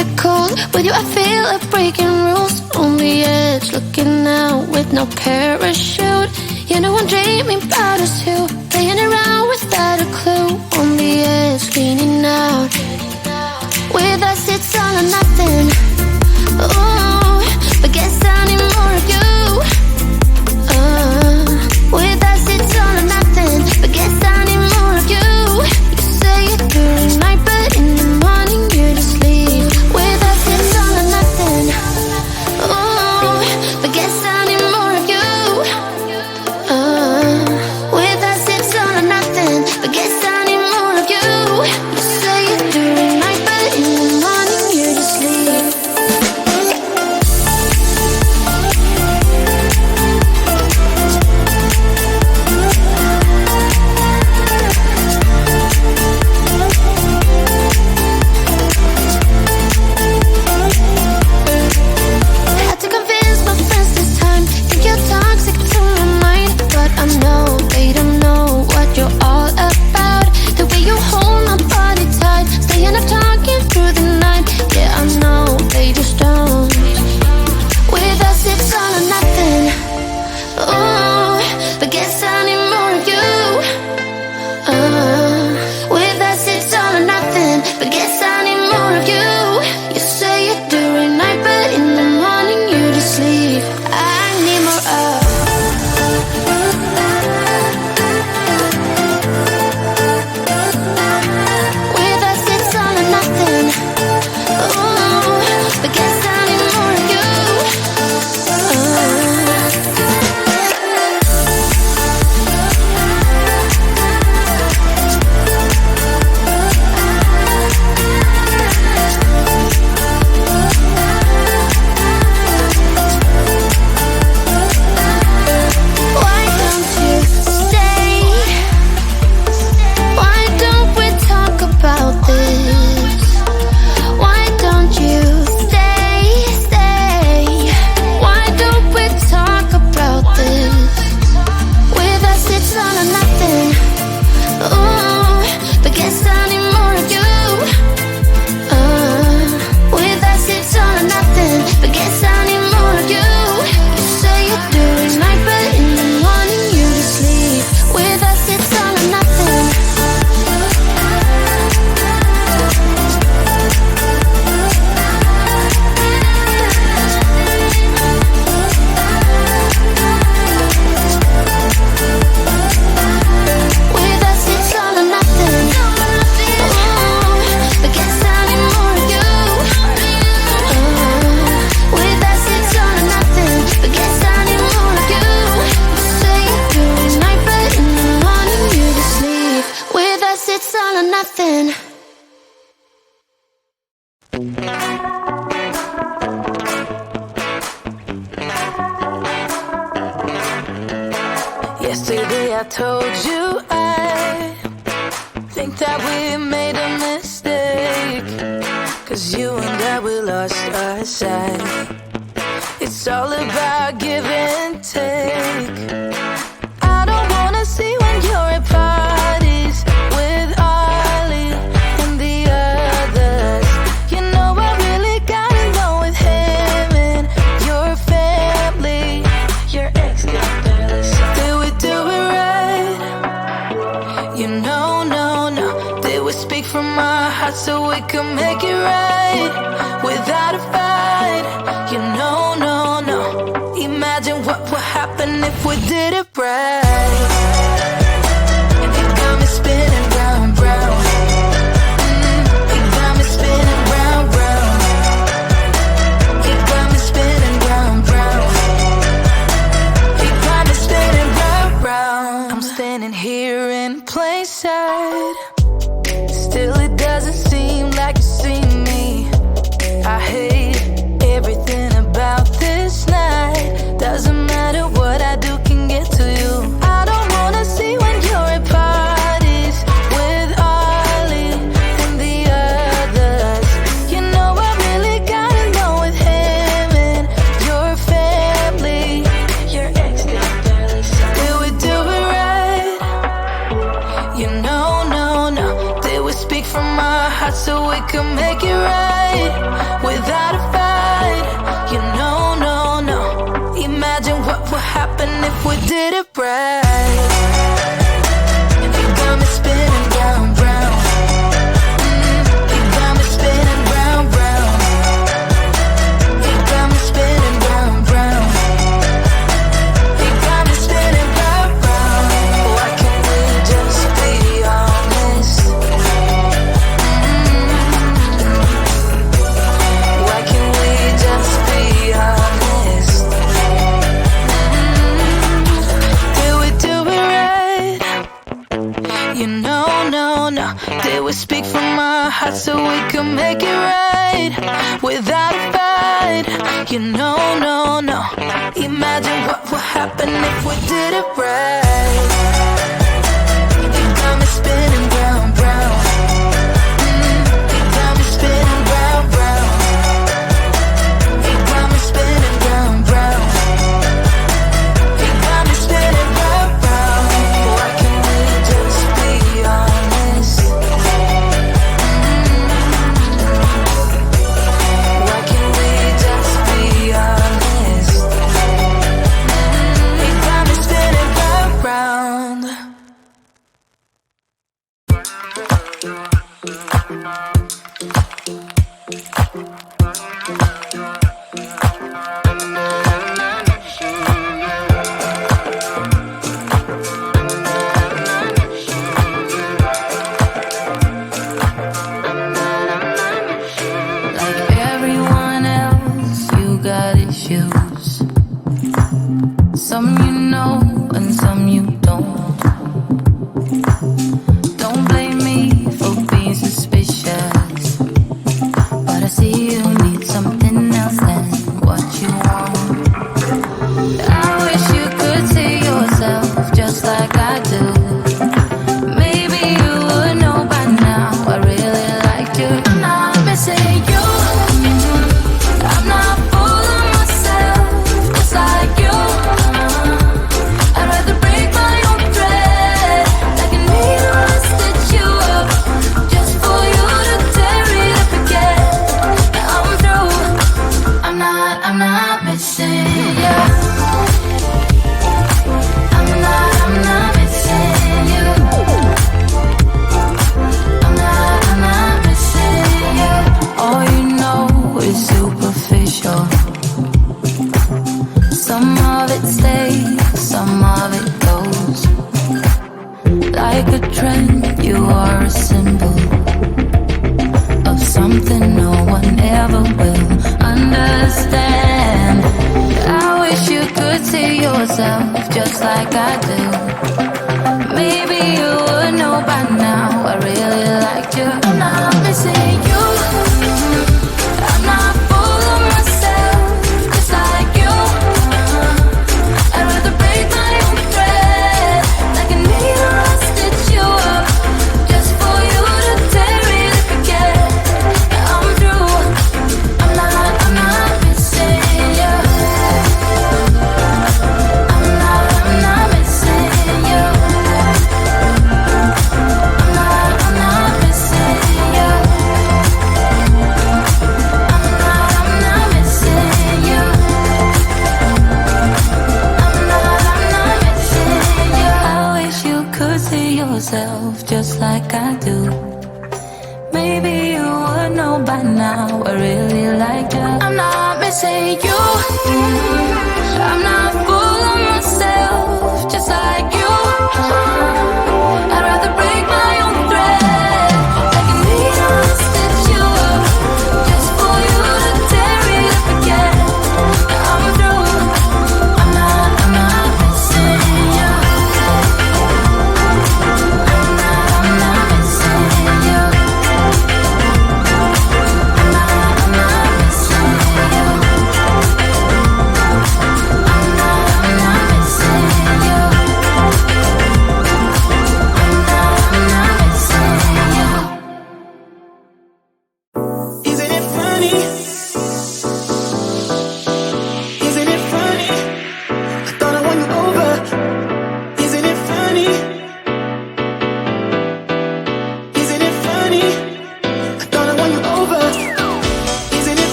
it cold. With you I feel like breaking rules. On the edge, looking out with no parachute. You know I'm dreaming about us two, playing around without a clue. On the edge, leaning out. With us it's all or nothing. Ooh, but guess I need more of you. With us it's all or nothing, but guess I need more of you. You say it during night, but in the morning you just leave. With us it's all or nothing. Ooh, but guess I need more of you. With us it's all or nothing, but guess I need more of you. You say it during night, but in the morning you just leave. Had to convince my friends this time. Think you're toxic to my mind, but I know they don't know what you're all about. The way you hold my body tight, staying up talking through the night. Yeah, I know they just don't. With us it's all or nothing. Ooh, but guess I need more of you. With us it's all or nothing, but guess I need more of you. You say it during night, but in the morning you just leave. I need more of. With us it's all or nothing. Ooh, but guess I need more of you. Why don't you stay? Why don't we talk about this? Why don't you stay? Why don't we talk about this? With us it's all or nothing. Ooh, but guess I need more of you. With us it's all or nothing, but guess I need more of you. You say it during night, but in the morning you just leave. With us it's all or nothing. With us it's all or nothing. Ooh, but guess I need more of you. With us it's all or nothing, but guess I need more of you. You say it during night, but in the morning you just leave. With us it's all or nothing. Yesterday I told you I think that we made a mistake, 'cause you and I, we lost our sight. It's all about give and take. I don't wanna see when you're at parties with Ollie and the others. You know I really gotta know with him and your family. Your ex got barely said. Did we do it right? You know, no. Did we speak from our hearts so we can make it right without a fight? You know, no. Imagine what would happen if we did it right. You got me spinning round, round. You got me spinning round, round. You got me spinning round, round. You got me spinning round, round. I'm standing here in plain sight. Still it doesn't seem like you see me. I hate everything about this night. Doesn't matter what I do can get to you. I don't wanna see when you're at parties with Ollie and the others. You know I really gotta know with him and your family. Your ex got barely said. Did we do it right? You know, no. Did we speak from our hearts so we can make it right? right without a fight. You know, no, no. Imagine what would happen if we did it right. You got me spinning round, round. You got me spinning round, round. You got me spinning round, round. You got me spinning round, round. Why can't we just be honest? Why can't we just be honest? Did we do it right? You know, no, no. Did we speak from our hearts so we can make it right without a fight? You know, no, no. Imagine what would happen if we did it right. You got me spinning round, round. You got me spinning round, round. You got me spinning round, round. You got me spinning round, round. Why can't we just be honest? Why can't we just be honest? You got me spinning round, round. Like everyone else, you got issues. Some you know and some you don't. Don't blame me for being suspicious, but I see you need something else than what you want. I wish you could see yourself just like I do. Maybe you would know by now I really liked you. I'm not missing you. I'm not fooling myself just like you. I'd rather break my own thread like a needle and stitch you up just for you to tear it up again. Now I'm through. I'm not missing you. I'm not missing you. I'm not missing you. All you know is superficial. Some of it stays, some of it goes. Like a trend, you are a symbol of something no one ever will understand. I wish you could see yourself just like I do. Maybe you would know by now I really liked you. I'm not missing you. I'm not fooling myself just like you. I'd rather break my own thread like a needle and stitch you up just for you to tear it up again. Now I'm through. I'm not missing you. I'm not missing you. I'm not missing you. I'm not missing you. I'm not missing you. I wish you could see yourself just like I do. Maybe you would know by now I really liked you. I'm not missing you.